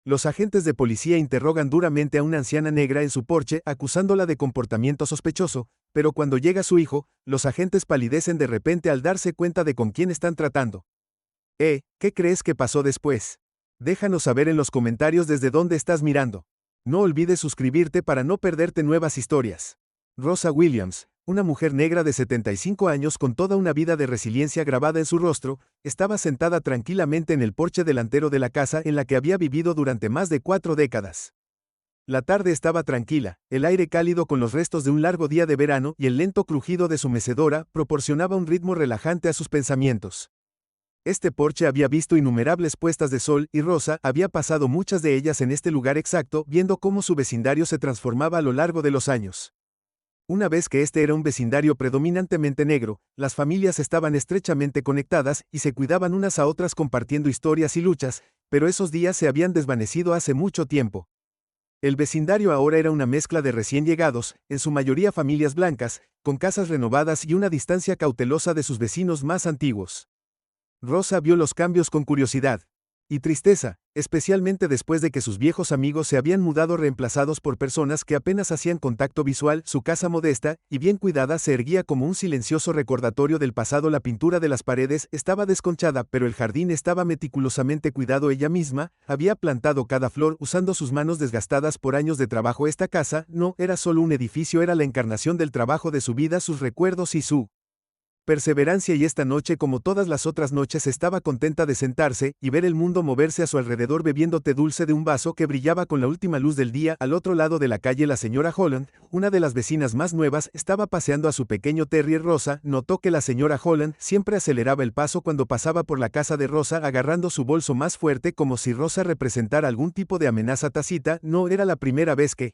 Los agentes de policía interrogan duramente a una anciana negra en su porche acusándola de comportamiento sospechoso, pero cuando llega su hijo, los agentes palidecen de repente al darse cuenta de con quién están tratando. ¿Qué crees que pasó después? Déjanos saber en los comentarios desde dónde estás mirando. No olvides suscribirte para no perderte nuevas historias. Rosa Williams, una mujer negra de 75 años con toda una vida de resiliencia grabada en su rostro, estaba sentada tranquilamente en el porche delantero de la casa en la que había vivido durante más de 4 décadas. La tarde estaba tranquila, el aire cálido con los restos de un largo día de verano y el lento crujido de su mecedora proporcionaba un ritmo relajante a sus pensamientos. Este porche había visto innumerables puestas de sol y Rosa había pasado muchas de ellas en este lugar exacto viendo cómo su vecindario se transformaba a lo largo de los años. Una vez que este era un vecindario predominantemente negro, las familias estaban estrechamente conectadas y se cuidaban unas a otras compartiendo historias y luchas, pero esos días se habían desvanecido hace mucho tiempo. El vecindario ahora era una mezcla de recién llegados, en su mayoría familias blancas, con casas renovadas y una distancia cautelosa de sus vecinos más antiguos. Rosa vio los cambios con curiosidad y tristeza, especialmente después de que sus viejos amigos se habían mudado reemplazados por personas que apenas hacían contacto visual. Su casa modesta y bien cuidada se erguía como un silencioso recordatorio del pasado. La pintura de las paredes estaba desconchada, pero el jardín estaba meticulosamente cuidado. Ella misma había plantado cada flor usando sus manos desgastadas por años de trabajo. Esta casa no era solo un edificio, era la encarnación del trabajo de su vida, sus recuerdos y su perseverancia, y esta noche, como todas las otras noches, estaba contenta de sentarse y ver el mundo moverse a su alrededor bebiendo té dulce de un vaso que brillaba con la última luz del día. Al otro lado de la calle, la señora Holland, una de las vecinas más nuevas, estaba paseando a su pequeño terrier. Rosa notó que la señora Holland siempre aceleraba el paso cuando pasaba por la casa de Rosa, agarrando su bolso más fuerte como si Rosa representara algún tipo de amenaza tácita. No era la primera vez que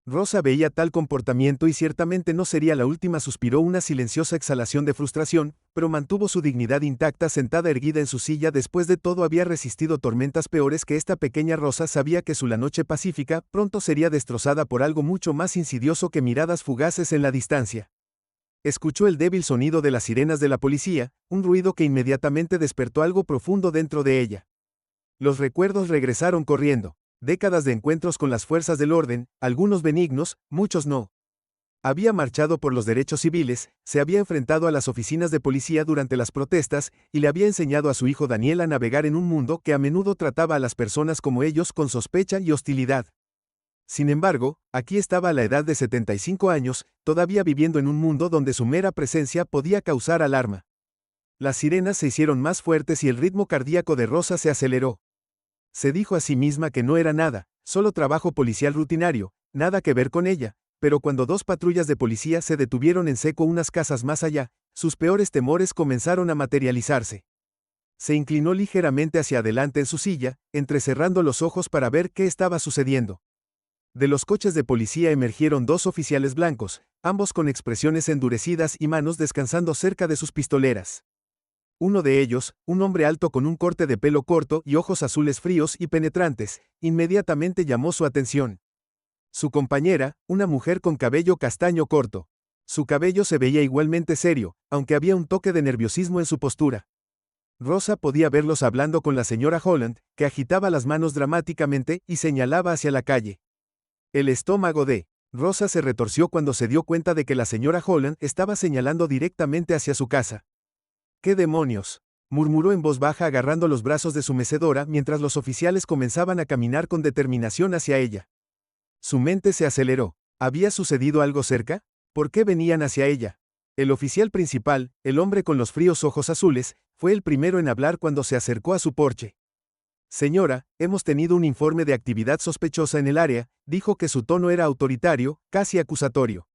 Rosa veía tal comportamiento y ciertamente no sería la última. Suspiró una silenciosa exhalación de frustración, pero mantuvo su dignidad intacta, sentada erguida en su silla. Después de todo había resistido tormentas peores que esta. Pequeña Rosa sabía que la noche pacífica pronto sería destrozada por algo mucho más insidioso que miradas fugaces en la distancia. Escuchó el débil sonido de las sirenas de la policía, un ruido que inmediatamente despertó algo profundo dentro de ella. Los recuerdos regresaron corriendo. Décadas de encuentros con las fuerzas del orden, algunos benignos, muchos no. Había marchado por los derechos civiles, se había enfrentado a las oficinas de policía durante las protestas, y le había enseñado a su hijo Daniel a navegar en un mundo que a menudo trataba a las personas como ellos con sospecha y hostilidad. Sin embargo, aquí estaba a la edad de 75 años, todavía viviendo en un mundo donde su mera presencia podía causar alarma. Las sirenas se hicieron más fuertes y el ritmo cardíaco de Rosa se aceleró. Se dijo a sí misma que no era nada, solo trabajo policial rutinario, nada que ver con ella, pero cuando 2 patrullas de policía se detuvieron en seco unas casas más allá, sus peores temores comenzaron a materializarse. Se inclinó ligeramente hacia adelante en su silla, entrecerrando los ojos para ver qué estaba sucediendo. De los coches de policía emergieron 2 oficiales blancos, ambos con expresiones endurecidas y manos descansando cerca de sus pistoleras. Uno de ellos, un hombre alto con un corte de pelo corto y ojos azules fríos y penetrantes, inmediatamente llamó su atención. Su compañera, una mujer con cabello castaño corto. Su cabello se veía igualmente serio, aunque había un toque de nerviosismo en su postura. Rosa podía verlos hablando con la señora Holland, que agitaba las manos dramáticamente y señalaba hacia la calle. El estómago de Rosa se retorció cuando se dio cuenta de que la señora Holland estaba señalando directamente hacia su casa. «¿Qué demonios?», murmuró en voz baja agarrando los brazos de su mecedora mientras los oficiales comenzaban a caminar con determinación hacia ella. Su mente se aceleró. ¿Había sucedido algo cerca? ¿Por qué venían hacia ella? El oficial principal, el hombre con los fríos ojos azules, fue el primero en hablar cuando se acercó a su porche. «Señora, hemos tenido un informe de actividad sospechosa en el área», dijo, que su tono era autoritario, casi acusatorio.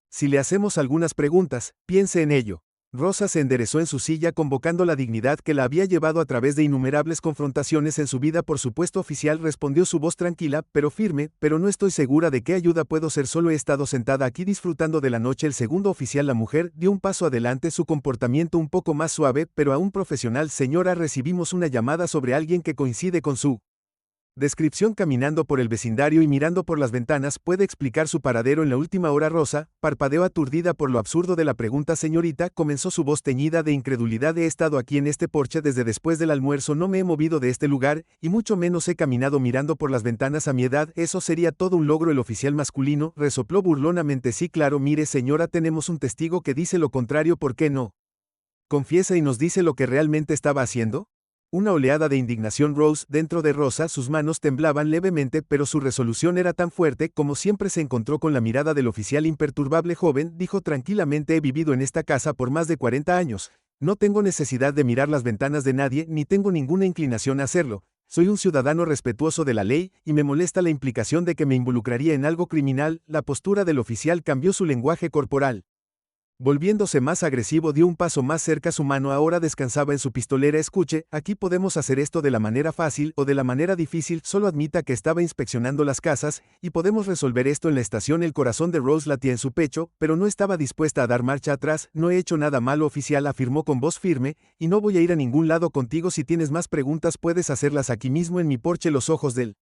«Si le hacemos algunas preguntas, piense en ello». Rosa se enderezó en su silla convocando la dignidad que la había llevado a través de innumerables confrontaciones en su vida. «Por supuesto, oficial», respondió su voz tranquila, pero firme, «pero no estoy segura de qué ayuda puedo ser. Solo he estado sentada aquí disfrutando de la noche». El segundo oficial, la mujer, dio un paso adelante, su comportamiento un poco más suave, pero aún profesional. «Señora, recibimos una llamada sobre alguien que coincide con su Descripción: caminando por el vecindario y mirando por las ventanas puede explicar su paradero en la última hora. Rosa parpadeó aturdida por lo absurdo de la pregunta. Señorita, comenzó su voz teñida de incredulidad, he estado aquí en este porche desde después del almuerzo, no me he movido de este lugar, y mucho menos he caminado mirando por las ventanas. A mi edad, eso sería todo un logro. El oficial masculino resopló burlonamente. Sí, claro, mire señora, tenemos un testigo que dice lo contrario. ¿Por qué no confiesa y nos dice lo que realmente estaba haciendo? Una oleada de indignación rose dentro de Rosa, sus manos temblaban levemente, pero su resolución era tan fuerte. Como siempre se encontró con la mirada del oficial imperturbable. Joven, dijo tranquilamente, he vivido en esta casa por más de 40 años. No tengo necesidad de mirar las ventanas de nadie, ni tengo ninguna inclinación a hacerlo. Soy un ciudadano respetuoso de la ley, y me molesta la implicación de que me involucraría en algo criminal. La postura del oficial cambió, su lenguaje corporal volviéndose más agresivo, dio un paso más cerca. Su mano ahora descansaba en su pistolera. Escuche, aquí podemos hacer esto de la manera fácil o de la manera difícil, solo admita que estaba inspeccionando las casas, y podemos resolver esto en la estación. El corazón de Rose latía en su pecho, pero no estaba dispuesta a dar marcha atrás. No he hecho nada malo, oficial, afirmó con voz firme, y no voy a ir a ningún lado contigo. Si tienes más preguntas puedes hacerlas aquí mismo en mi porche. Los ojos del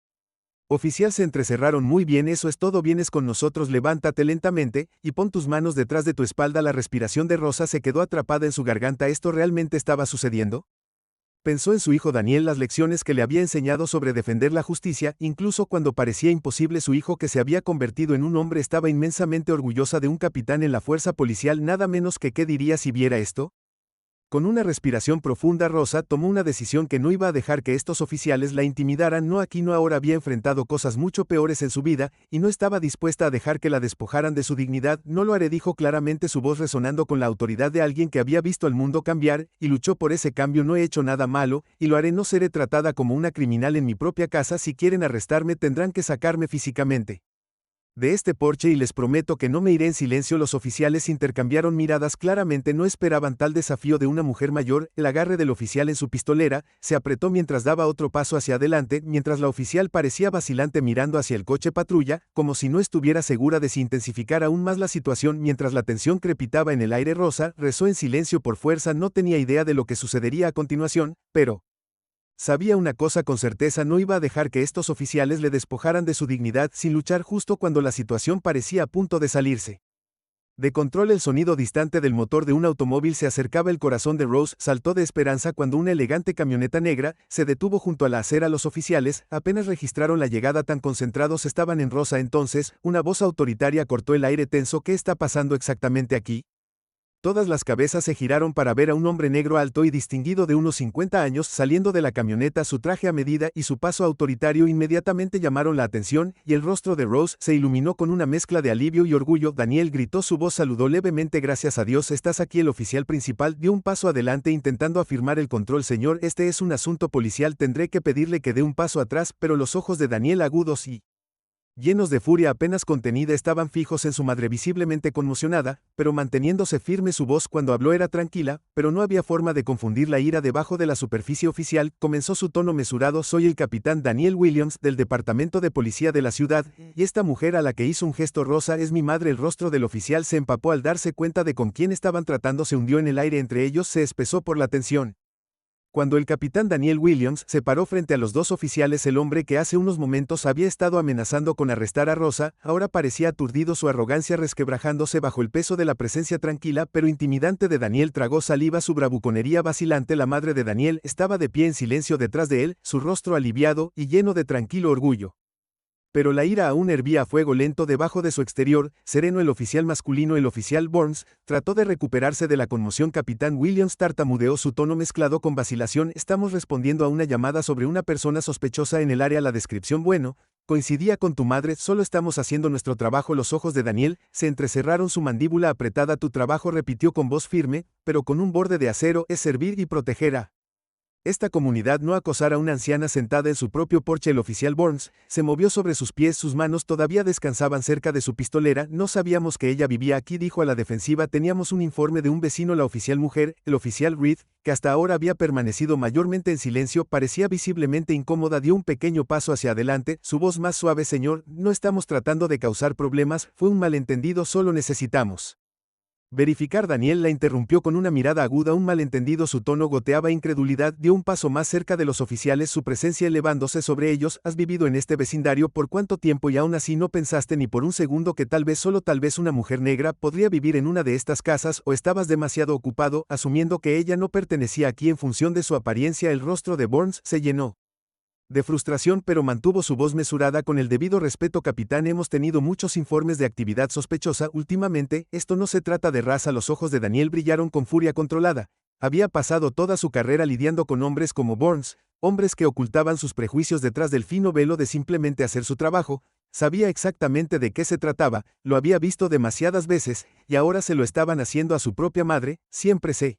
oficial se entrecerraron. Muy bien, eso es todo, vienes con nosotros, levántate lentamente, y pon tus manos detrás de tu espalda. La respiración de Rosa se quedó atrapada en su garganta. ¿Esto realmente estaba sucediendo? Pensó en su hijo Daniel, las lecciones que le había enseñado sobre defender la justicia, incluso cuando parecía imposible. Su hijo, que se había convertido en un hombre, estaba inmensamente orgullosa de un capitán en la fuerza policial, nada menos que. ¿Qué diría si viera esto? Con una respiración profunda, Rosa tomó una decisión que no iba a dejar que estos oficiales la intimidaran. No aquí, no ahora. Había enfrentado cosas mucho peores en su vida, y no estaba dispuesta a dejar que la despojaran de su dignidad. No lo haré, dijo claramente, su voz resonando con la autoridad de alguien que había visto al mundo cambiar, y luchó por ese cambio. No he hecho nada malo, y lo haré. No seré tratada como una criminal en mi propia casa. Si quieren arrestarme tendrán que sacarme físicamente de este porche, y les prometo que no me iré en silencio. Los oficiales intercambiaron miradas. Claramente no esperaban tal desafío de una mujer mayor. El agarre del oficial en su pistolera se apretó mientras daba otro paso hacia adelante, mientras la oficial parecía vacilante mirando hacia el coche patrulla, como si no estuviera segura de si intensificar aún más la situación. Mientras la tensión crepitaba en el aire, Rosa rezó en silencio por fuerza. No tenía idea de lo que sucedería a continuación, pero sabía una cosa con certeza: no iba a dejar que estos oficiales le despojaran de su dignidad sin luchar. Justo cuando la situación parecía a punto de salirse de control, el sonido distante del motor de un automóvil se acercaba. El corazón de Rose saltó de esperanza cuando una elegante camioneta negra se detuvo junto a la acera. Los oficiales apenas registraron la llegada, tan concentrados estaban en Rosa. Entonces, una voz autoritaria cortó el aire tenso. ¿Qué está pasando exactamente aquí? Todas las cabezas se giraron para ver a un hombre negro alto y distinguido de unos 50 años saliendo de la camioneta. Su traje a medida y su paso autoritario inmediatamente llamaron la atención, y el rostro de Rose se iluminó con una mezcla de alivio y orgullo. Daniel, gritó, su voz saludó levemente. Gracias a Dios estás aquí. El oficial principal dio un paso adelante intentando afirmar el control. Señor, este es un asunto policial, tendré que pedirle que dé un paso atrás. Pero los ojos de Daniel, agudos y llenos de furia apenas contenida, estaban fijos en su madre, visiblemente conmocionada, pero manteniéndose firme. Su voz cuando habló era tranquila, pero no había forma de confundir la ira debajo de la superficie. Oficial, comenzó su tono mesurado, soy el capitán Daniel Williams del departamento de policía de la ciudad, y esta mujer a la que hizo un gesto Rosa es mi madre. El rostro del oficial se empapó al darse cuenta de con quién estaban tratando. Se hundió en el aire entre ellos, se espesó por la tensión. Cuando el capitán Daniel Williams se paró frente a los dos oficiales, el hombre que hace unos momentos había estado amenazando con arrestar a Rosa, ahora parecía aturdido, su arrogancia resquebrajándose bajo el peso de la presencia tranquila pero intimidante de Daniel. Tragó saliva, su bravuconería vacilante. La madre de Daniel estaba de pie en silencio detrás de él, su rostro aliviado y lleno de tranquilo orgullo. Pero la ira aún hervía a fuego lento debajo de su exterior sereno. El oficial masculino, el oficial Burns, trató de recuperarse de la conmoción. Capitán Williams tartamudeó, su tono mezclado con vacilación. Estamos respondiendo a una llamada sobre una persona sospechosa en el área. La descripción, bueno, coincidía con tu madre. Solo estamos haciendo nuestro trabajo. Los ojos de Daniel se entrecerraron, su mandíbula apretada. Tu trabajo, repitió con voz firme, pero con un borde de acero, es servir y proteger a esta comunidad, no acosar a una anciana sentada en su propio porche. El oficial Burns se movió sobre sus pies, sus manos todavía descansaban cerca de su pistolera. No sabíamos que ella vivía aquí, dijo a la defensiva. Teníamos un informe de un vecino. La oficial mujer, el oficial Reed, que hasta ahora había permanecido mayormente en silencio, parecía visiblemente incómoda. Dio un pequeño paso hacia adelante, su voz más suave. Señor, no estamos tratando de causar problemas, fue un malentendido, solo necesitamos Verificar. Daniel la interrumpió con una mirada aguda. Un malentendido, su tono goteaba incredulidad. Dio un paso más cerca de los oficiales, su presencia elevándose sobre ellos. ¿Has vivido en este vecindario por cuánto tiempo y aún así no pensaste ni por un segundo que tal vez, solo tal vez, una mujer negra podría vivir en una de estas casas? ¿O estabas demasiado ocupado asumiendo que ella no pertenecía aquí en función de su apariencia? El rostro de Burns se llenó de frustración, pero mantuvo su voz mesurada. Con el debido respeto, capitán, hemos tenido muchos informes de actividad sospechosa últimamente. Esto no se trata de raza. Los ojos de Daniel brillaron con furia controlada. Había pasado toda su carrera lidiando con hombres como Burns, hombres que ocultaban sus prejuicios detrás del fino velo de simplemente hacer su trabajo. Sabía exactamente de qué se trataba, lo había visto demasiadas veces, y ahora se lo estaban haciendo a su propia madre. Siempre se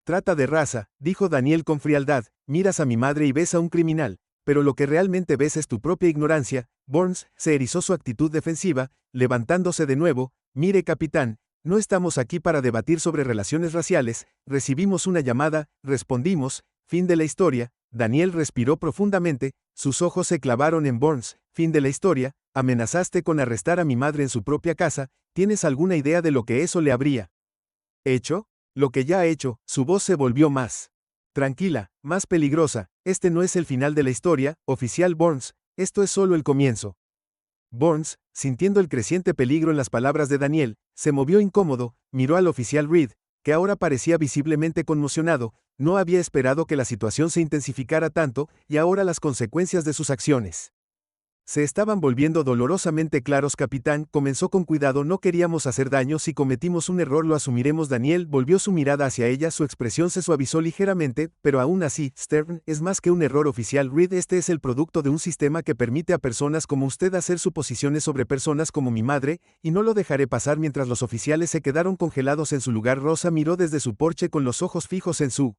trata de raza, dijo Daniel con frialdad. Miras a mi madre y ves a un criminal, pero lo que realmente ves es tu propia ignorancia. Burns se erizó, su actitud defensiva, levantándose de nuevo. Mire, capitán, no estamos aquí para debatir sobre relaciones raciales. Recibimos una llamada, respondimos. Fin de la historia. Daniel respiró profundamente, sus ojos se clavaron en Burns. Fin de la historia. Amenazaste con arrestar a mi madre en su propia casa. ¿Tienes alguna idea de lo que eso le habría hecho? Lo que ya ha hecho. Su voz se volvió más tranquila, más peligrosa. Este no es el final de la historia, oficial Burns, esto es solo el comienzo. Burns, sintiendo el creciente peligro en las palabras de Daniel, se movió incómodo, miró al oficial Reed, que ahora parecía visiblemente conmocionado. No había esperado que la situación se intensificara tanto, y ahora las consecuencias de sus acciones se estaban volviendo dolorosamente claros. Capitán, comenzó con cuidado, no queríamos hacer daño. Si cometimos un error lo asumiremos. Daniel volvió su mirada hacia ella, su expresión se suavizó ligeramente, pero aún así, Stern, es más que un error, oficial Reed. Este es el producto de un sistema que permite a personas como usted hacer suposiciones sobre personas como mi madre, y no lo dejaré pasar. Mientras los oficiales se quedaron congelados en su lugar, Rosa miró desde su porche con los ojos fijos en su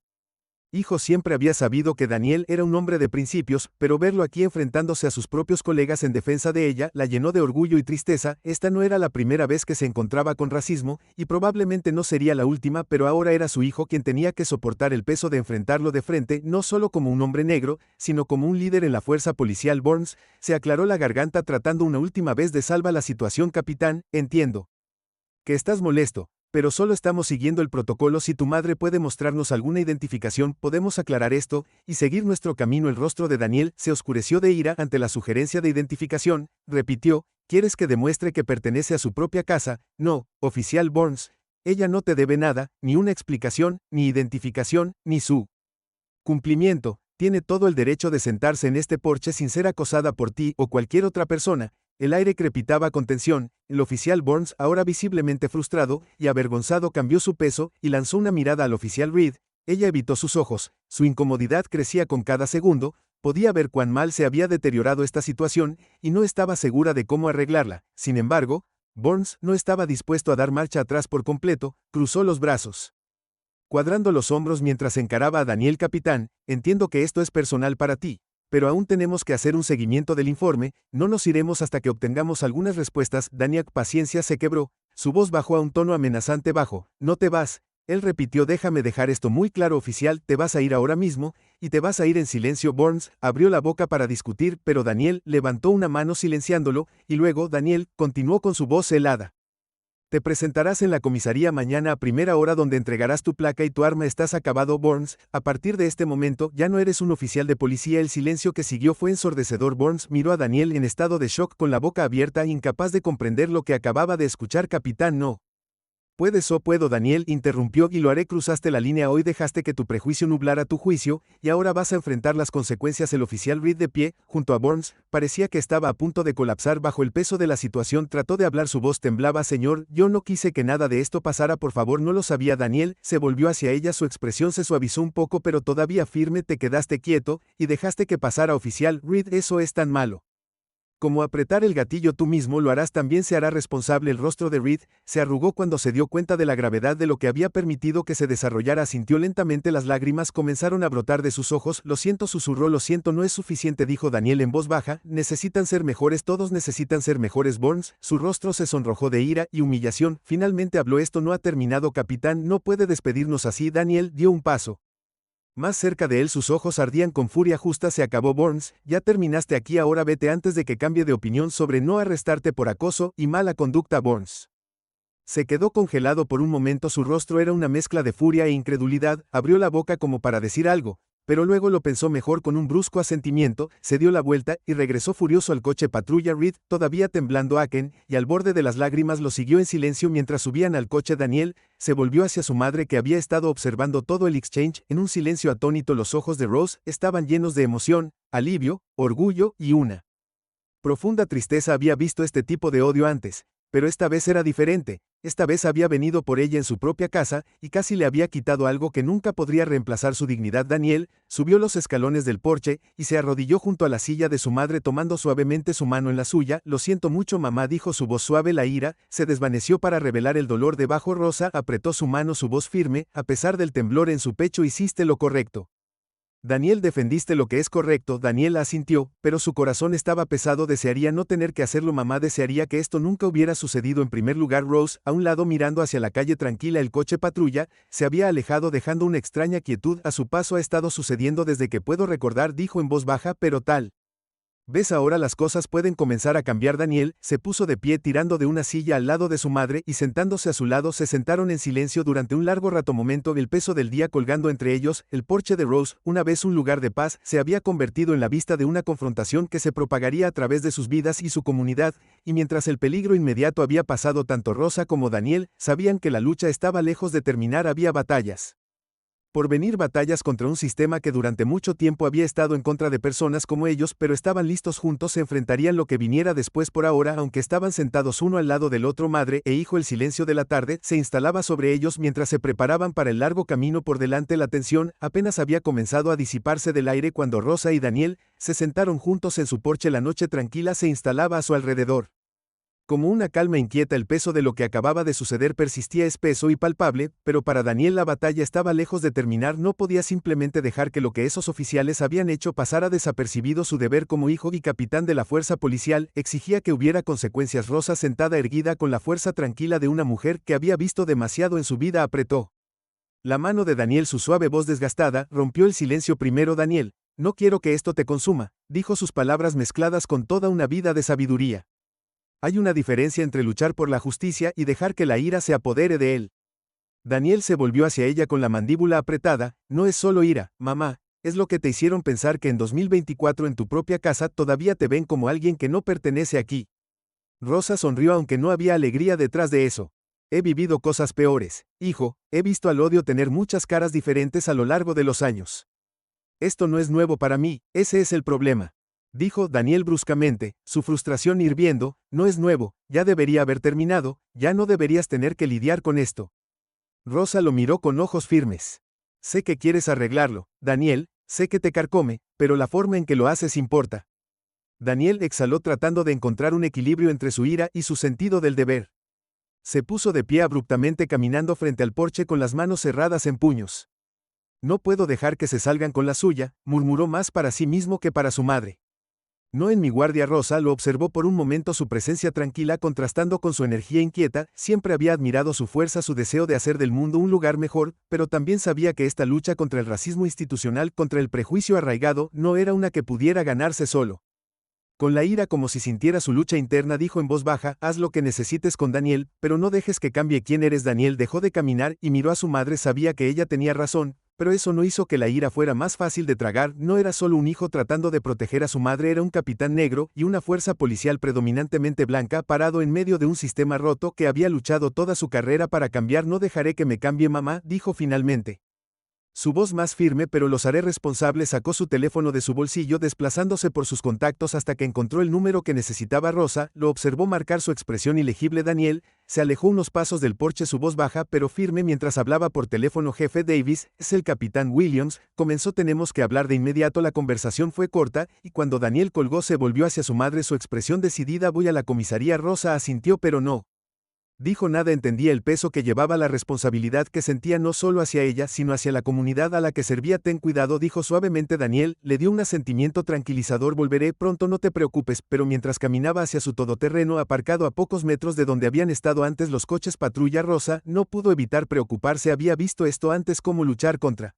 hijo. Siempre había sabido que Daniel era un hombre de principios, pero verlo aquí enfrentándose a sus propios colegas en defensa de ella la llenó de orgullo y tristeza. Esta no era la primera vez que se encontraba con racismo, y probablemente no sería la última, pero ahora era su hijo quien tenía que soportar el peso de enfrentarlo de frente, no solo como un hombre negro, sino como un líder en la fuerza policial. Burns se aclaró la garganta tratando una última vez de salvar la situación. Capitán, entiendo que estás molesto, pero solo estamos siguiendo el protocolo. Si tu madre puede mostrarnos alguna identificación, podemos aclarar esto y seguir nuestro camino. El rostro de Daniel se oscureció de ira ante la sugerencia de identificación. Repitió, ¿quieres que demuestre que pertenece a su propia casa? No, oficial Burns, ella no te debe nada, ni una explicación, ni identificación, ni su cumplimiento. Tiene todo el derecho de sentarse en este porche sin ser acosada por ti o cualquier otra persona. El aire crepitaba con tensión. El oficial Burns, ahora visiblemente frustrado y avergonzado, cambió su peso y lanzó una mirada al oficial Reed. Ella evitó sus ojos. Su incomodidad crecía con cada segundo. Podía ver cuán mal se había deteriorado esta situación y no estaba segura de cómo arreglarla. Sin embargo, Burns no estaba dispuesto a dar marcha atrás por completo. Cruzó los brazos, cuadrando los hombros mientras encaraba a Daniel. Capitán, entiendo que esto es personal para ti, pero aún tenemos que hacer un seguimiento del informe. No nos iremos hasta que obtengamos algunas respuestas. Daniel, paciencia. Se quebró, su voz bajó a un tono amenazante bajo. No te vas. Él repitió, déjame dejar esto muy claro, oficial, te vas a ir ahora mismo, y te vas a ir en silencio. Burns abrió la boca para discutir, pero Daniel levantó una mano silenciándolo, y luego Daniel continuó con su voz helada. Te presentarás en la comisaría mañana a primera hora, donde entregarás tu placa y tu arma. Estás acabado, Burns. A partir de este momento ya no eres un oficial de policía. El silencio que siguió fue ensordecedor. Burns miró a Daniel en estado de shock, con la boca abierta, incapaz de comprender lo que acababa de escuchar. Capitán, no puedes. O puedo. Daniel interrumpió, y lo haré. Cruzaste la línea hoy, dejaste que tu prejuicio nublara tu juicio, y ahora vas a enfrentar las consecuencias. El oficial Reed, de pie, junto a Burns, parecía que estaba a punto de colapsar bajo el peso de la situación. Trató de hablar, su voz temblaba. Señor, yo no quise que nada de esto pasara, por favor. No lo sabía. Daniel se volvió hacia ella, su expresión se suavizó un poco, pero todavía firme. Te quedaste quieto, y dejaste que pasara. Oficial Reed, eso es tan malo como apretar el gatillo. Tú mismo lo harás, también se hará responsable. El rostro de Reed se arrugó cuando se dio cuenta de la gravedad de lo que había permitido que se desarrollara. Sintió lentamente, las lágrimas comenzaron a brotar de sus ojos. Lo siento, susurró. Lo siento, no es suficiente, dijo Daniel en voz baja. Necesitan ser mejores, todos necesitan ser mejores. Burns, su rostro se sonrojó de ira y humillación. Finalmente habló, esto no ha terminado, capitán, no puede despedirnos así. Daniel dio un paso más cerca de él, sus ojos ardían con furia justa. Se acabó, Burns, ya terminaste aquí, ahora vete antes de que cambie de opinión sobre no arrestarte por acoso y mala conducta. Burns Se quedó congelado por un momento, su rostro era una mezcla de furia e incredulidad, abrió la boca como para decir algo, pero luego lo pensó mejor. Con un brusco asentimiento, se dio la vuelta y regresó furioso al coche patrulla. Reed, todavía temblando Aken, y al borde de las lágrimas, lo siguió en silencio mientras subían al coche. Daniel se volvió hacia su madre, que había estado observando todo el exchange en un silencio atónito. Los ojos de Rose estaban llenos de emoción, alivio, orgullo y una profunda tristeza. Había visto este tipo de odio antes, pero esta vez era diferente. Esta vez había venido por ella en su propia casa, y casi le había quitado algo que nunca podría reemplazar: su dignidad. Daniel subió los escalones del porche, y se arrodilló junto a la silla de su madre tomando suavemente su mano en la suya. Lo siento mucho, mamá, dijo, su voz suave. La ira se desvaneció para revelar el dolor debajo. Rosa apretó su mano, su voz firme, a pesar del temblor en su pecho. Hiciste lo correcto, Daniel, defendiste lo que es correcto. Daniel asintió, pero su corazón estaba pesado. Desearía no tener que hacerlo, mamá, desearía que esto nunca hubiera sucedido. En primer lugar, Rose, a un lado mirando hacia la calle tranquila, el coche patrulla se había alejado dejando una extraña quietud a su paso. Ha estado sucediendo desde que puedo recordar, dijo en voz baja, pero tal ¿ves? Ahora las cosas pueden comenzar a cambiar. Daniel se puso de pie tirando de una silla al lado de su madre y sentándose a su lado. Se sentaron en silencio durante un largo rato, momento, el peso del día colgando entre ellos. El porche de Rose, una vez un lugar de paz, se había convertido en la vista de una confrontación que se propagaría a través de sus vidas y su comunidad, y mientras el peligro inmediato había pasado, tanto Rosa como Daniel sabían que la lucha estaba lejos de terminar. Había batallas por venir, batallas contra un sistema que durante mucho tiempo había estado en contra de personas como ellos, pero estaban listos juntos, se enfrentarían lo que viniera después. Por ahora, aunque estaban sentados uno al lado del otro, madre e hijo, el silencio de la tarde se instalaba sobre ellos mientras se preparaban para el largo camino por delante. La tensión apenas había comenzado a disiparse del aire cuando Rosa y Daniel se sentaron juntos en su porche. La noche tranquila se instalaba a su alrededor. Como una calma inquieta, el peso de lo que acababa de suceder persistía espeso y palpable, pero para Daniel la batalla estaba lejos de terminar. No podía simplemente dejar que lo que esos oficiales habían hecho pasara desapercibido. Su deber como hijo y capitán de la fuerza policial exigía que hubiera consecuencias. Rosa, sentada erguida con la fuerza tranquila de una mujer que había visto demasiado en su vida, apretó la mano de Daniel. Su suave voz desgastada rompió el silencio. Primero, Daniel, no quiero que esto te consuma, dijo, sus palabras mezcladas con toda una vida de sabiduría. Hay una diferencia entre luchar por la justicia y dejar que la ira se apodere de él. Daniel se volvió hacia ella con la mandíbula apretada. No es solo ira, mamá, es lo que te hicieron pensar que en 2024 en tu propia casa todavía te ven como alguien que no pertenece aquí. Rosa sonrió, aunque no había alegría detrás de eso. He vivido cosas peores, hijo, he visto al odio tener muchas caras diferentes a lo largo de los años. Esto no es nuevo para mí, ese es el problema, dijo Daniel bruscamente, su frustración hirviendo. No es nuevo, ya debería haber terminado, ya no deberías tener que lidiar con esto. Rosa lo miró con ojos firmes. Sé que quieres arreglarlo, Daniel, sé que te carcome, pero la forma en que lo haces importa. Daniel exhaló tratando de encontrar un equilibrio entre su ira y su sentido del deber. Se puso de pie abruptamente, caminando frente al porche con las manos cerradas en puños. No puedo dejar que se salgan con la suya, murmuró, más para sí mismo que para su madre. No en mi guardia. Rosa lo observó por un momento, su presencia tranquila contrastando con su energía inquieta. Siempre había admirado su fuerza, su deseo de hacer del mundo un lugar mejor, pero también sabía que esta lucha contra el racismo institucional, contra el prejuicio arraigado, no era una que pudiera ganarse solo. Con la ira, como si sintiera su lucha interna, dijo en voz baja, haz lo que necesites con Daniel, pero no dejes que cambie quién eres. Daniel dejó de caminar y miró a su madre. Sabía que ella tenía razón, pero eso no hizo que la ira fuera más fácil de tragar. No era solo un hijo tratando de proteger a su madre, era un capitán negro y una fuerza policial predominantemente blanca parado en medio de un sistema roto que había luchado toda su carrera para cambiar. No dejaré que me cambie, mamá, dijo finalmente. Su voz más firme, pero los haré responsable. Sacó su teléfono de su bolsillo, desplazándose por sus contactos hasta que encontró el número que necesitaba. Rosa lo observó marcar, su expresión ilegible. Daniel se alejó unos pasos del porche, su voz baja pero firme mientras hablaba por teléfono. Jefe Davis, es el capitán Williams, comenzó. Tenemos que hablar de inmediato. La conversación fue corta, y cuando Daniel colgó se volvió hacia su madre, su expresión decidida. Voy a la comisaría. Rosa asintió, pero no dijo nada. Entendía el peso que llevaba, la responsabilidad que sentía no solo hacia ella, sino hacia la comunidad a la que servía. Ten cuidado, dijo suavemente. Daniel le dio un asentimiento tranquilizador. Volveré pronto, no te preocupes. Pero mientras caminaba hacia su todoterreno aparcado a pocos metros de donde habían estado antes los coches patrulla, Rosa no pudo evitar preocuparse. Había visto esto antes, cómo luchar contra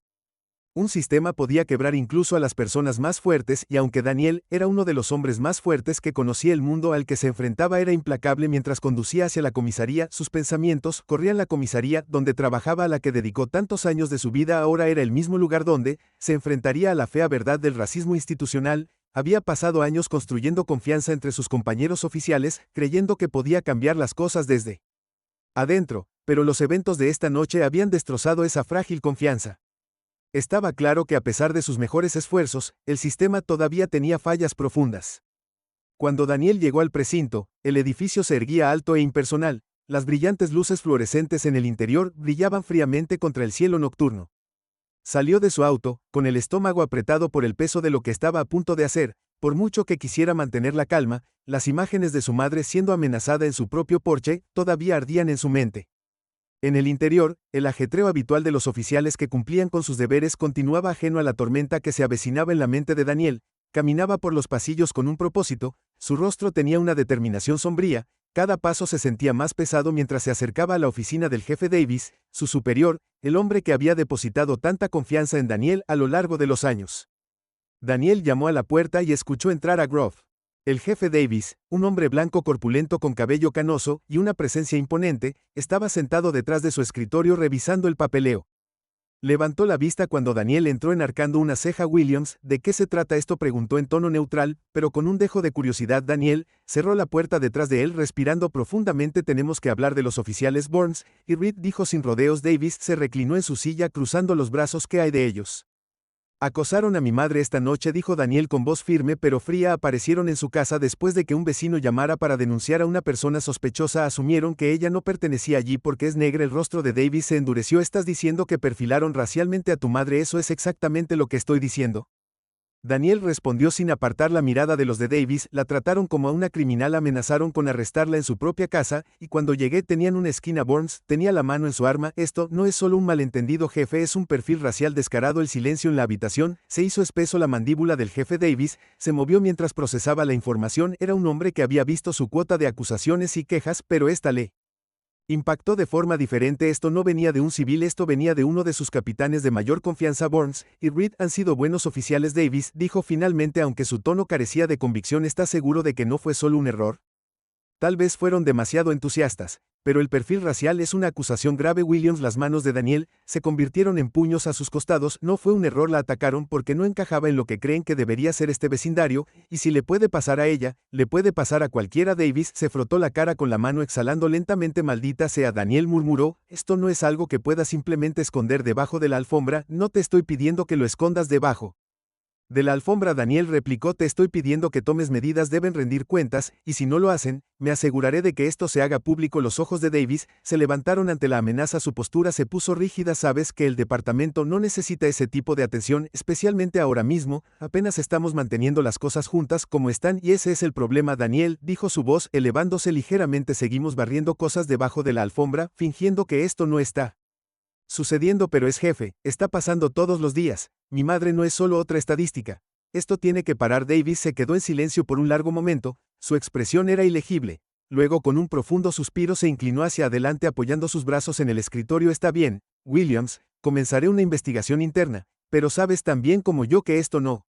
Un sistema podía quebrar incluso a las personas más fuertes y aunque Daniel era uno de los hombres más fuertes que conocía, el mundo al que se enfrentaba era implacable. Mientras conducía hacia la comisaría, sus pensamientos corrían la comisaría donde trabajaba, a la que dedicó tantos años de su vida. Ahora era el mismo lugar donde se enfrentaría a la fea verdad del racismo institucional. Había pasado años construyendo confianza entre sus compañeros oficiales, creyendo que podía cambiar las cosas desde adentro, pero los eventos de esta noche habían destrozado esa frágil confianza. Estaba claro que a pesar de sus mejores esfuerzos, el sistema todavía tenía fallas profundas. Cuando Daniel llegó al precinto, el edificio se erguía alto e impersonal, las brillantes luces fluorescentes en el interior brillaban fríamente contra el cielo nocturno. Salió de su auto, con el estómago apretado por el peso de lo que estaba a punto de hacer. Por mucho que quisiera mantener la calma, las imágenes de su madre siendo amenazada en su propio porche todavía ardían en su mente. En el interior, el ajetreo habitual de los oficiales que cumplían con sus deberes continuaba, ajeno a la tormenta que se avecinaba en la mente de Daniel. Caminaba por los pasillos con un propósito, su rostro tenía una determinación sombría, cada paso se sentía más pesado mientras se acercaba a la oficina del jefe Davis, su superior, el hombre que había depositado tanta confianza en Daniel a lo largo de los años. Daniel llamó a la puerta y escuchó entrar a Grove. El jefe Davis, un hombre blanco corpulento con cabello canoso y una presencia imponente, estaba sentado detrás de su escritorio revisando el papeleo. Levantó la vista cuando Daniel entró, enarcando una ceja. Williams, ¿de qué se trata esto?, preguntó en tono neutral, pero con un dejo de curiosidad. Daniel cerró la puerta detrás de él, respirando profundamente. Tenemos que hablar de los oficiales Burns y Reed, dijo sin rodeos. Davis se reclinó en su silla cruzando los brazos. ¿Qué hay de ellos? Acosaron a mi madre esta noche, dijo Daniel con voz firme pero fría. Aparecieron en su casa después de que un vecino llamara para denunciar a una persona sospechosa. Asumieron que ella no pertenecía allí porque es negra. El rostro de Davis se endureció. ¿Estás diciendo que perfilaron racialmente a tu madre? Eso es exactamente lo que estoy diciendo. Daniel respondió sin apartar la mirada de los de Davis. La trataron como a una criminal, amenazaron con arrestarla en su propia casa, y cuando llegué tenían una esquina. Burns tenía la mano en su arma. Esto no es solo un malentendido, jefe, es un perfil racial descarado. El silencio en la habitación se hizo espeso. La mandíbula del jefe Davis se movió mientras procesaba la información. Era un hombre que había visto su cuota de acusaciones y quejas, pero esta le impactó de forma diferente. Esto no venía de un civil, esto venía de uno de sus capitanes de mayor confianza. Burns y Reed han sido buenos oficiales, Davis dijo finalmente, aunque su tono carecía de convicción. ¿Estás seguro de que no fue solo un error? Tal vez fueron demasiado entusiastas, pero el perfil racial es una acusación grave. Williams, las manos de Daniel se convirtieron en puños a sus costados. No fue un error, la atacaron porque no encajaba en lo que creen que debería ser este vecindario, y si le puede pasar a ella, le puede pasar a cualquiera. Davis se frotó la cara con la mano, exhalando lentamente. Maldita sea, Daniel murmuró, esto no es algo que puedas simplemente esconder debajo de la alfombra. No te estoy pidiendo que lo escondas debajo de la alfombra, Daniel replicó, te estoy pidiendo que tomes medidas. Deben rendir cuentas, y si no lo hacen, me aseguraré de que esto se haga público. Los ojos de Davis se levantaron ante la amenaza, su postura se puso rígida. Sabes que el departamento no necesita ese tipo de atención, especialmente ahora mismo. Apenas estamos manteniendo las cosas juntas como están, y ese es el problema. Daniel dijo, su voz elevándose ligeramente, seguimos barriendo cosas debajo de la alfombra, fingiendo que esto no está sucediendo, pero es, jefe, está pasando todos los días. Mi madre no es solo otra estadística. Esto tiene que parar. Davis se quedó en silencio por un largo momento, su expresión era ilegible. Luego, con un profundo suspiro, se inclinó hacia adelante apoyando sus brazos en el escritorio. Está bien, Williams, comenzaré una investigación interna, pero sabes tan bien como yo que esto no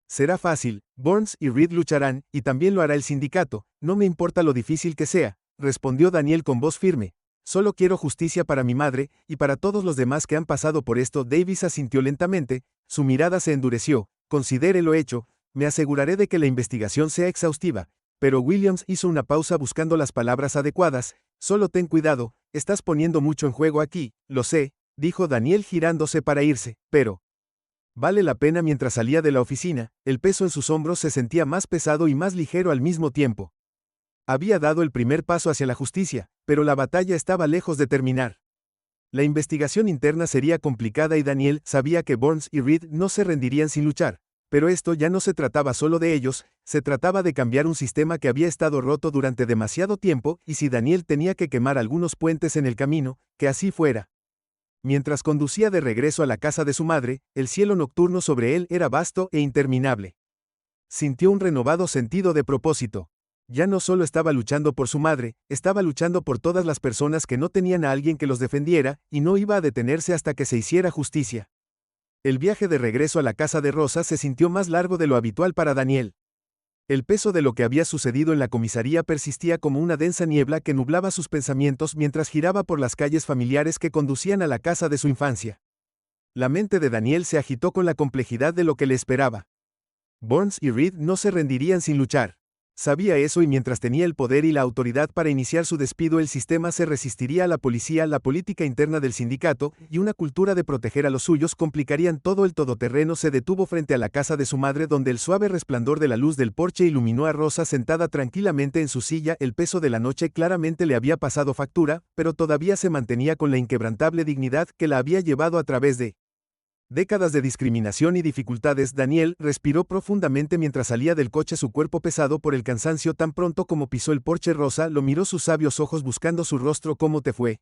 será fácil. Burns y Reed lucharán, y también lo hará el sindicato. No me importa lo difícil que sea, respondió Daniel con voz firme. Solo quiero justicia para mi madre, y para todos los demás que han pasado por esto. Davis asintió lentamente, su mirada se endureció. Considere lo hecho, me aseguraré de que la investigación sea exhaustiva. Pero Williams hizo una pausa buscando las palabras adecuadas. Solo ten cuidado, estás poniendo mucho en juego aquí, lo sé, dijo Daniel girándose para irse, pero vale la pena. Mientras salía de la oficina, el peso en sus hombros se sentía más pesado y más ligero al mismo tiempo. Había dado el primer paso hacia la justicia, pero la batalla estaba lejos de terminar. La investigación interna sería complicada y Daniel sabía que Burns y Reed no se rendirían sin luchar. Pero esto ya no se trataba solo de ellos, se trataba de cambiar un sistema que había estado roto durante demasiado tiempo, y si Daniel tenía que quemar algunos puentes en el camino, que así fuera. Mientras conducía de regreso a la casa de su madre, el cielo nocturno sobre él era vasto e interminable. Sintió un renovado sentido de propósito. Ya no solo estaba luchando por su madre, estaba luchando por todas las personas que no tenían a alguien que los defendiera, y no iba a detenerse hasta que se hiciera justicia. El viaje de regreso a la casa de Rosa se sintió más largo de lo habitual para Daniel. El peso de lo que había sucedido en la comisaría persistía como una densa niebla que nublaba sus pensamientos mientras giraba por las calles familiares que conducían a la casa de su infancia. La mente de Daniel se agitó con la complejidad de lo que le esperaba. Burns y Reed no se rendirían sin luchar. Sabía eso y mientras tenía el poder y la autoridad para iniciar su despido, el sistema se resistiría a la policía, la política interna del sindicato y una cultura de proteger a los suyos complicarían todo. El todoterreno se detuvo frente a la casa de su madre, donde el suave resplandor de la luz del porche iluminó a Rosa sentada tranquilamente en su silla. El peso de la noche claramente le había pasado factura, pero todavía se mantenía con la inquebrantable dignidad que la había llevado a través de décadas de discriminación y dificultades. Daniel respiró profundamente mientras salía del coche, su cuerpo pesado por el cansancio. Tan pronto como pisó el porche, Rosa lo miró sus sabios ojos buscando su rostro. ¿Cómo te fue?,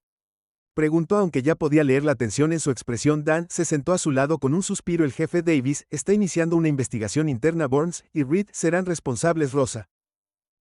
preguntó, aunque ya podía leer la tensión en su expresión. Dan se sentó a su lado con un suspiro. El jefe Davis está iniciando una investigación interna. Burns y Reed serán responsables. Rosa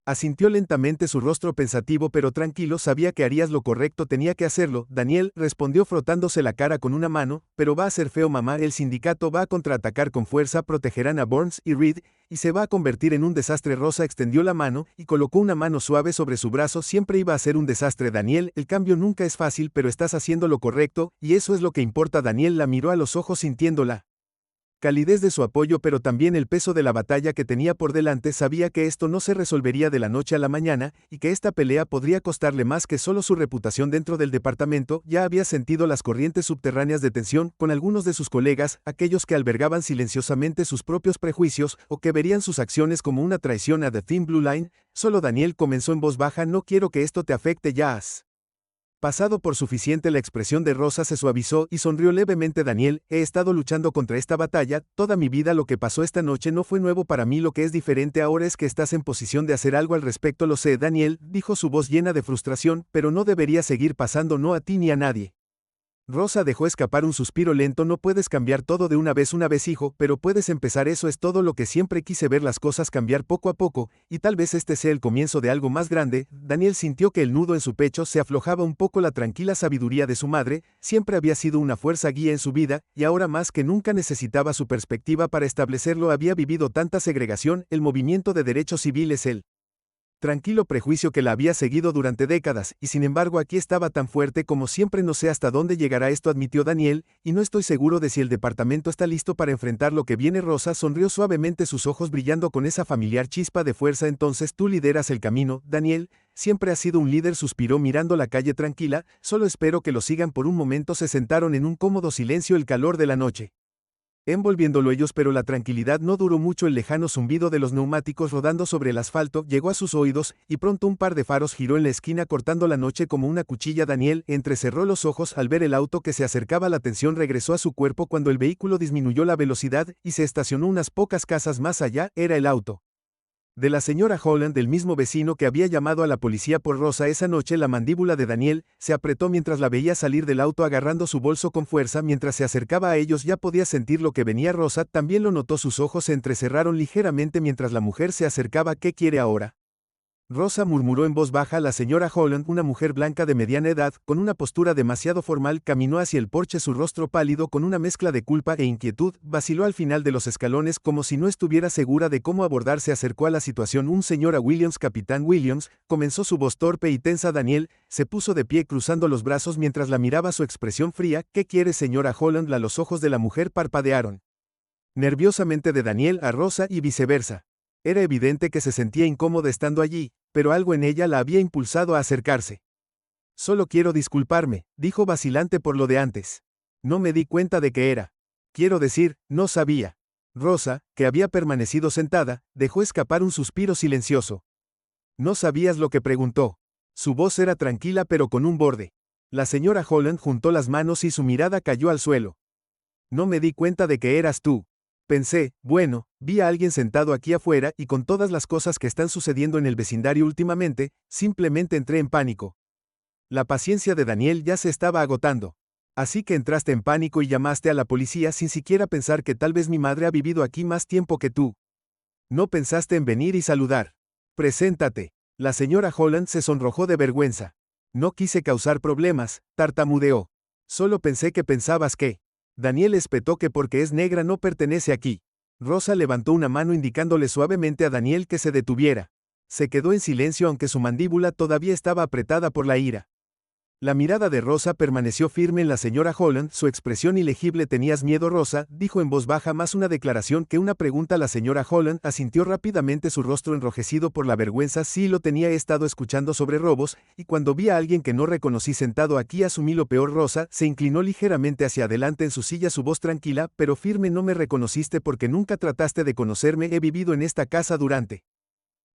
asintió lentamente, su rostro pensativo pero tranquilo. Sabía que harías lo correcto, tenía que hacerlo. Daniel respondió frotándose la cara con una mano. Pero va a ser feo, mamá. El sindicato va a contraatacar con fuerza, protegerán a Burns y Reed, y se va a convertir en un desastre. Rosa extendió la mano y colocó una mano suave sobre su brazo. Siempre iba a ser un desastre, Daniel. El cambio nunca es fácil, pero estás haciendo lo correcto, y eso es lo que importa. Daniel la miró a los ojos sintiéndola calidez de su apoyo, pero también el peso de la batalla que tenía por delante. Sabía que esto no se resolvería de la noche a la mañana, y que esta pelea podría costarle más que solo su reputación dentro del departamento. Ya había sentido las corrientes subterráneas de tensión con algunos de sus colegas, aquellos que albergaban silenciosamente sus propios prejuicios, o que verían sus acciones como una traición a The Thin Blue Line. Solo Daniel comenzó en voz baja: no quiero que esto te afecte, ya has pasado por suficiente. La expresión de Rosa se suavizó y sonrió levemente. Daniel, he estado luchando contra esta batalla toda mi vida. Lo que pasó esta noche no fue nuevo para mí. Lo que es diferente ahora es que estás en posición de hacer algo al respecto. Lo sé, Daniel, dijo, su voz llena de frustración, pero no debería seguir pasando, no a ti ni a nadie. Rosa dejó escapar un suspiro lento. No puedes cambiar todo de una vez, hijo, pero puedes empezar. Eso es todo lo que siempre quise, ver las cosas cambiar poco a poco, y tal vez este sea el comienzo de algo más grande. Daniel sintió que el nudo en su pecho se aflojaba un poco. La tranquila sabiduría de su madre siempre había sido una fuerza guía en su vida, y ahora más que nunca necesitaba su perspectiva para establecerlo. Había vivido tanta segregación, el movimiento de derechos civiles, el tranquilo prejuicio que la había seguido durante décadas, y sin embargo aquí estaba tan fuerte como siempre. No sé hasta dónde llegará esto, admitió Daniel, y no estoy seguro de si el departamento está listo para enfrentar lo que viene. Rosa sonrió suavemente, sus ojos brillando con esa familiar chispa de fuerza. Entonces tú lideras el camino, Daniel, siempre has sido un líder, suspiró mirando la calle tranquila. Solo espero que lo sigan. Por un momento se sentaron en un cómodo silencio, el calor de la noche envolviéndolo ellos, pero la tranquilidad no duró mucho. El lejano zumbido de los neumáticos rodando sobre el asfalto llegó a sus oídos, y pronto un par de faros giró en la esquina cortando la noche como una cuchilla. Daniel entrecerró los ojos al ver el auto que se acercaba. La tensión regresó a su cuerpo cuando el vehículo disminuyó la velocidad y se estacionó unas pocas casas más allá. Era el auto de la señora Holland, el mismo vecino que había llamado a la policía por Rosa esa noche. La mandíbula de Daniel se apretó mientras la veía salir del auto agarrando su bolso con fuerza. Mientras se acercaba a ellos ya podía sentir lo que venía. Rosa también lo notó, sus ojos se entrecerraron ligeramente mientras la mujer se acercaba. ¿Qué quiere ahora?, Rosa murmuró en voz baja. La señora Holland, una mujer blanca de mediana edad, con una postura demasiado formal, caminó hacia el porche, su rostro pálido con una mezcla de culpa e inquietud. Vaciló al final de los escalones como si no estuviera segura de cómo abordar. Se acercó a la situación. Un señora Williams, capitán Williams, comenzó, su voz torpe y tensa. Daniel se puso de pie cruzando los brazos mientras la miraba, su expresión fría. ¿Qué quiere, señora Holland? Los ojos de la mujer parpadearon nerviosamente de Daniel a Rosa y viceversa. Era evidente que se sentía incómoda estando allí, pero algo en ella la había impulsado a acercarse. Solo quiero disculparme, dijo vacilante por lo de antes. No me di cuenta de que era. Quiero decir, no sabía. Rosa, que había permanecido sentada, dejó escapar un suspiro silencioso. ¿No sabías lo que preguntó? Su voz era tranquila pero con un borde. La señora Holland juntó las manos y su mirada cayó al suelo. No me di cuenta de que eras tú. Pensé, bueno, vi a alguien sentado aquí afuera y con todas las cosas que están sucediendo en el vecindario últimamente, simplemente entré en pánico. La paciencia de Daniel ya se estaba agotando. Así que entraste en pánico y llamaste a la policía sin siquiera pensar que tal vez mi madre ha vivido aquí más tiempo que tú. No pensaste en venir y saludar. Preséntate. La señora Holland se sonrojó de vergüenza. No quise causar problemas, tartamudeó. Solo pensé que pensabas que Daniel espetó que porque es negra no pertenece aquí. Rosa levantó una mano indicándole suavemente a Daniel que se detuviera. Se quedó en silencio aunque su mandíbula todavía estaba apretada por la ira. La mirada de Rosa permaneció firme en la señora Holland, su expresión ilegible. ¿Tenías miedo, Rosa?, dijo en voz baja, más una declaración que una pregunta. La señora Holland asintió rápidamente, su rostro enrojecido por la vergüenza. Sí lo tenía, he estado escuchando sobre robos, y cuando vi a alguien que no reconocí sentado aquí asumí lo peor. Rosa se inclinó ligeramente hacia adelante en su silla, su voz tranquila, pero firme. No me reconociste porque nunca trataste de conocerme. He vivido en esta casa durante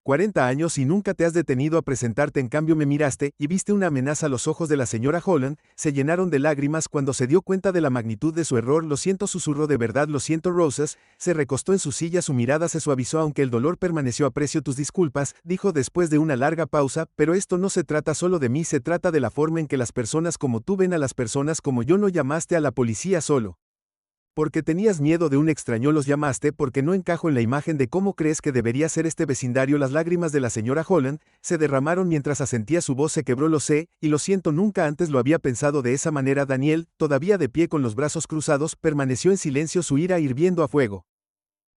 40 años y nunca te has detenido a presentarte. En cambio me miraste y viste una amenaza. Los ojos de la señora Holland se llenaron de lágrimas cuando se dio cuenta de la magnitud de su error. Lo siento, susurró. De verdad lo siento. Rosas se recostó en su silla, su mirada se suavizó aunque el dolor permaneció. Aprecio tus disculpas, dijo después de una larga pausa, pero esto no se trata solo de mí, se trata de la forma en que las personas como tú ven a las personas como yo. No llamaste a la policía solo porque tenías miedo de un extraño, los llamaste porque no encajo en la imagen de cómo crees que debería ser este vecindario. Las lágrimas de la señora Holland se derramaron mientras asentía, su voz se quebró. Lo sé, y lo siento, nunca antes lo había pensado de esa manera. Daniel, todavía de pie con los brazos cruzados, permaneció en silencio, su ira hirviendo a fuego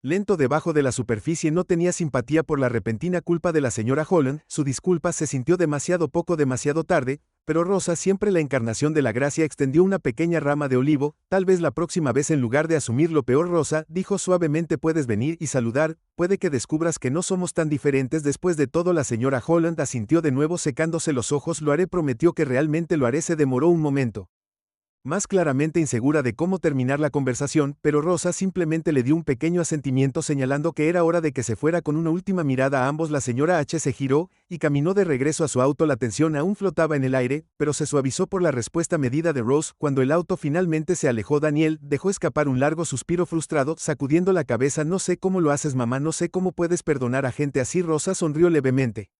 lento debajo de la superficie. No tenía simpatía por la repentina culpa de la señora Holland, su disculpa se sintió demasiado poco, demasiado tarde, pero Rosa, siempre la encarnación de la gracia, extendió una pequeña rama de olivo. Tal vez la próxima vez, en lugar de asumir lo peor, Rosa, dijo suavemente, puedes venir y saludar, puede que descubras que no somos tan diferentes. Después de todo, la señora Holland asintió de nuevo secándose los ojos. Lo haré, prometió que realmente lo haré. Se demoró un momento, más claramente insegura de cómo terminar la conversación, pero Rosa simplemente le dio un pequeño asentimiento, señalando que era hora de que se fuera. Con una última mirada a ambos, la señora H se giró y caminó de regreso a su auto. La tensión aún flotaba en el aire, pero se suavizó por la respuesta medida de Rose. Cuando el auto finalmente se alejó, Daniel dejó escapar un largo suspiro frustrado, sacudiendo la cabeza. No sé cómo lo haces, mamá, no sé cómo puedes perdonar a gente así. Rosa sonrió levemente,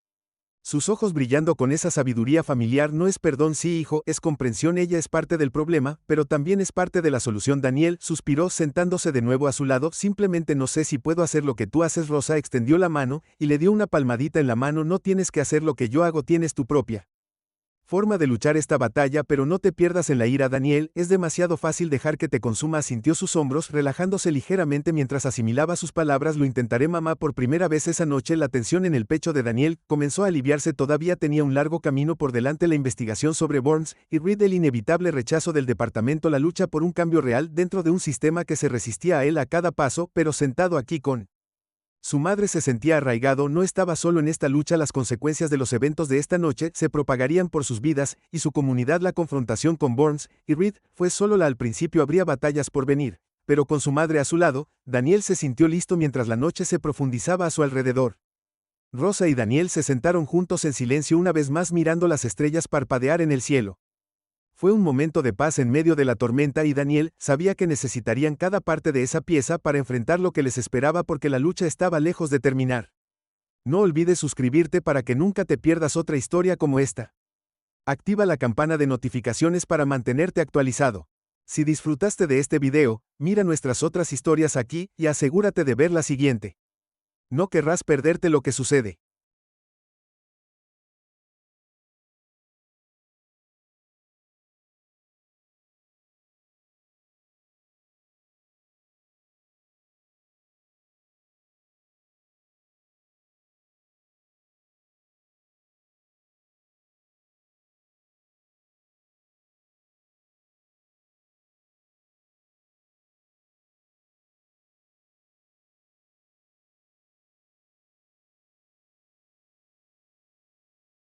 sus ojos brillando con esa sabiduría familiar. No es perdón, sí, hijo, es comprensión. Ella es parte del problema, pero también es parte de la solución. Daniel suspiró, sentándose de nuevo a su lado. Simplemente no sé si puedo hacer lo que tú haces. Rosa extendió la mano y le dio una palmadita en la mano. No tienes que hacer lo que yo hago, tienes tu propia forma de luchar esta batalla, pero no te pierdas en la ira. Daniel, es demasiado fácil dejar que te consuma. Sintió sus hombros relajándose ligeramente mientras asimilaba sus palabras. Lo intentaré, mamá. Por primera vez esa noche, la tensión en el pecho de Daniel comenzó a aliviarse. Todavía tenía un largo camino por delante, la investigación sobre Burns y Reed, el inevitable rechazo del departamento, la lucha por un cambio real dentro de un sistema que se resistía a él a cada paso. Pero sentado aquí con su madre se sentía arraigado. No estaba solo en esta lucha. Las consecuencias de los eventos de esta noche se propagarían por sus vidas y su comunidad. La confrontación con Burns y Reed fue solo la al principio. Habría batallas por venir, pero con su madre a su lado, Daniel se sintió listo mientras la noche se profundizaba a su alrededor. Rosa y Daniel se sentaron juntos en silencio, una vez más mirando las estrellas parpadear en el cielo. Fue un momento de paz en medio de la tormenta, y Daniel sabía que necesitarían cada parte de esa pieza para enfrentar lo que les esperaba, porque la lucha estaba lejos de terminar. No olvides suscribirte para que nunca te pierdas otra historia como esta. Activa la campana de notificaciones para mantenerte actualizado. Si disfrutaste de este video, mira nuestras otras historias aquí y asegúrate de ver la siguiente. No querrás perderte lo que sucede.